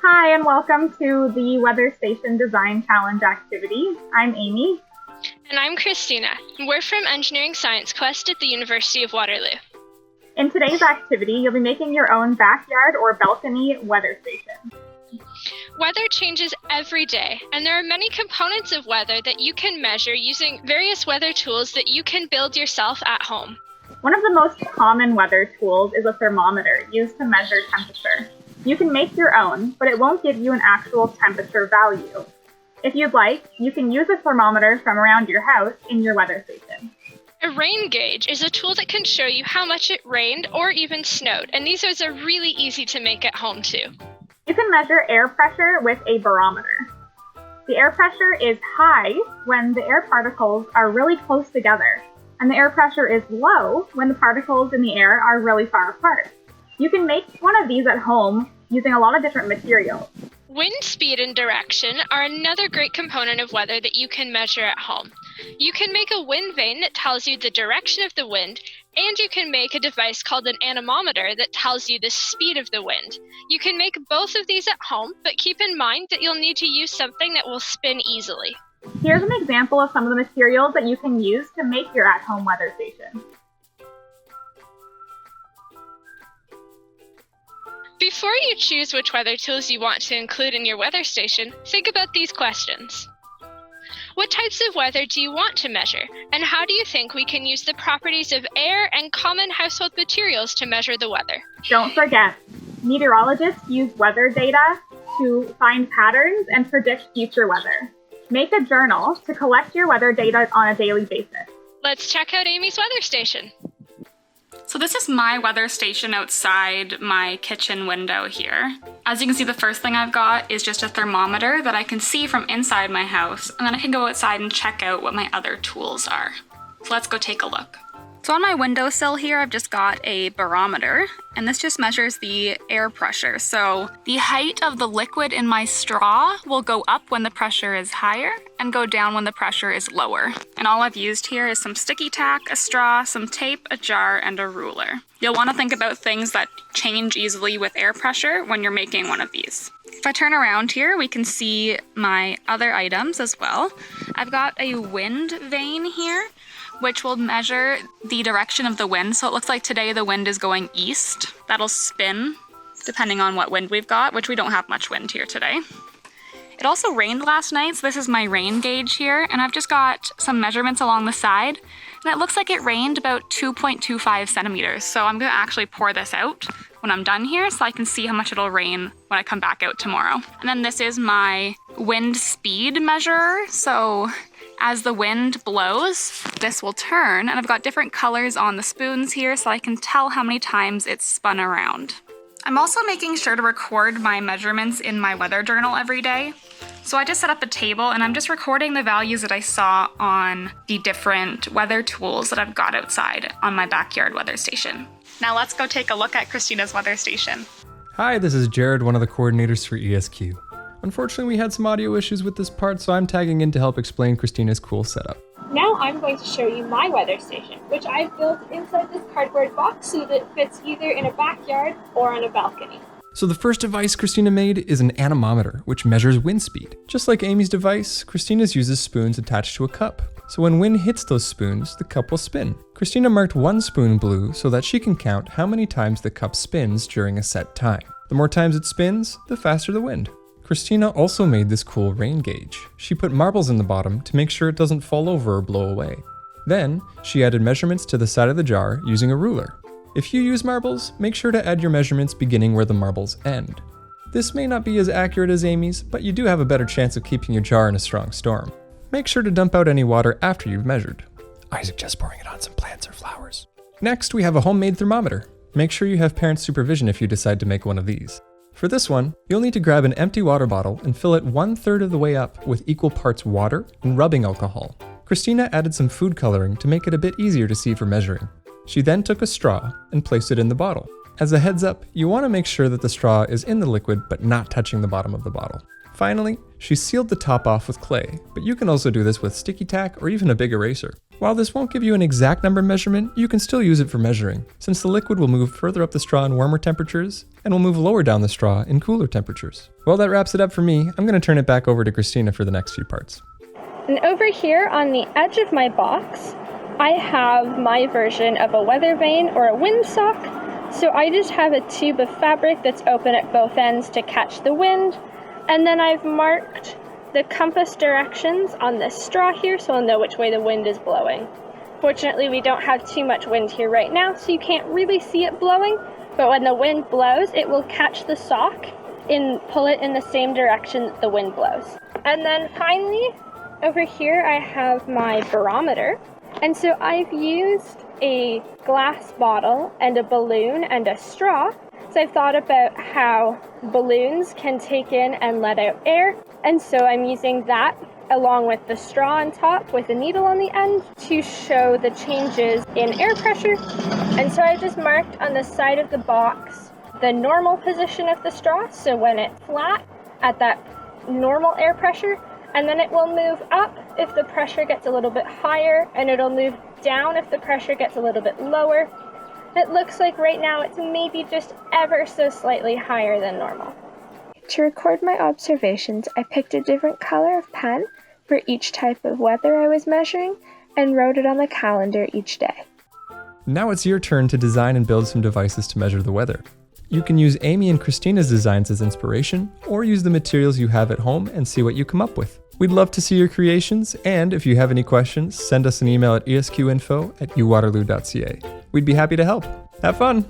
Hi, and welcome to the Weather Station Design Challenge activity. I'm Amy. And I'm Christina. We're from Engineering Science Quest at the University of Waterloo. In today's activity, you'll be making your own backyard or balcony weather station. Weather changes every day, and there are many components of weather that you can measure using various weather tools that you can build yourself at home. One of the most common weather tools is a thermometer used to measure temperature. You can make your own, but it won't give you an actual temperature value. If you'd like, you can use a thermometer from around your house in your weather station. A rain gauge is a tool that can show you how much it rained or even snowed, and these are really easy to make at home too. You can measure air pressure with a barometer. The air pressure is high when the air particles are really close together, and the air pressure is low when the particles in the air are really far apart. You can make one of these at home using a lot of different materials. Wind speed and direction are another great component of weather that you can measure at home. You can make a wind vane that tells you the direction of the wind, and you can make a device called an anemometer that tells you the speed of the wind. You can make both of these at home, but keep in mind that you'll need to use something that will spin easily. Here's an example of some of the materials that you can use to make your at-home weather station. Before you choose which weather tools you want to include in your weather station, think about these questions. What types of weather do you want to measure? And how do you think we can use the properties of air and common household materials to measure the weather? Don't forget, meteorologists use weather data to find patterns and predict future weather. Make a journal to collect your weather data on a daily basis. Let's check out Amy's weather station. So this is my weather station outside my kitchen window here. As you can see, the first thing I've got is just a thermometer that I can see from inside my house, and then I can go outside and check out what my other tools are. So let's go take a look. So on my windowsill here, I've just got a barometer, and this just measures the air pressure. So the height of the liquid in my straw will go up when the pressure is higher and go down when the pressure is lower. And all I've used here is some sticky tack, a straw, some tape, a jar, and a ruler. You'll want to think about things that change easily with air pressure when you're making one of these. If I turn around here, we can see my other items as well. I've got a wind vane here, which will measure the direction of the wind. So it looks like today the wind is going east. That'll spin depending on what wind we've got, which we don't have much wind here today. It also rained last night, so this is my rain gauge here, and I've just got some measurements along the side, and it looks like it rained about 2.25 centimeters. So I'm gonna actually pour this out when I'm done here so I can see how much it'll rain when I come back out tomorrow. And then this is my wind speed measurer. So as the wind blows, this will turn, and I've got different colors on the spoons here so I can tell how many times it's spun around. I'm also making sure to record my measurements in my weather journal every day. So I just set up a table and I'm just recording the values that I saw on the different weather tools that I've got outside on my backyard weather station. Now let's go take a look at Christina's weather station. Hi, this is Jared, one of the coordinators for ESQ. Unfortunately, we had some audio issues with this part, so I'm tagging in to help explain Christina's cool setup. Now I'm going to show you my weather station, which I've built inside this cardboard box so that it fits either in a backyard or on a balcony. So the first device Christina made is an anemometer, which measures wind speed. Just like Amy's device, Christina's uses spoons attached to a cup. So when wind hits those spoons, the cup will spin. Christina marked one spoon blue so that she can count how many times the cup spins during a set time. The more times it spins, the faster the wind. Christina also made this cool rain gauge. She put marbles in the bottom to make sure it doesn't fall over or blow away. Then, she added measurements to the side of the jar using a ruler. If you use marbles, make sure to add your measurements beginning where the marbles end. This may not be as accurate as Amy's, but you do have a better chance of keeping your jar in a strong storm. Make sure to dump out any water after you've measured. I suggest pouring it on some plants or flowers. Next, we have a homemade thermometer. Make sure you have parent supervision if you decide to make one of these. For this one, you'll need to grab an empty water bottle and fill it 1/3 of the way up with equal parts water and rubbing alcohol. Christina added some food coloring to make it a bit easier to see for measuring. She then took a straw and placed it in the bottle. As a heads up, you want to make sure that the straw is in the liquid but not touching the bottom of the bottle. Finally, she sealed the top off with clay, but you can also do this with sticky tack or even a big eraser. While this won't give you an exact number measurement, you can still use it for measuring, since the liquid will move further up the straw in warmer temperatures and will move lower down the straw in cooler temperatures. Well, that wraps it up for me. I'm going to turn it back over to Christina for the next few parts. And over here on the edge of my box, I have my version of a weather vane or a windsock. So I just have a tube of fabric that's open at both ends to catch the wind. And then I've marked the compass directions on this straw here so I'll know which way the wind is blowing. Fortunately, we don't have too much wind here right now, so you can't really see it blowing. But when the wind blows, it will catch the sock and pull it in the same direction that the wind blows. And then finally, over here I have my barometer. And so I've used a glass bottle and a balloon and a straw. So I've thought about how balloons can take in and let out air. And so I'm using that along with the straw on top with a needle on the end to show the changes in air pressure. And so I just marked on the side of the box the normal position of the straw. So when it's flat at that normal air pressure, and then it will move up if the pressure gets a little bit higher, and it'll move down if the pressure gets a little bit lower. It looks like right now it's maybe just ever so slightly higher than normal. To record my observations, I picked a different color of pen for each type of weather I was measuring and wrote it on the calendar each day. Now it's your turn to design and build some devices to measure the weather. You can use Amy and Christina's designs as inspiration, or use the materials you have at home and see what you come up with. We'd love to see your creations, and if you have any questions, send us an email at esqinfo@uwaterloo.ca. We'd be happy to help. Have fun!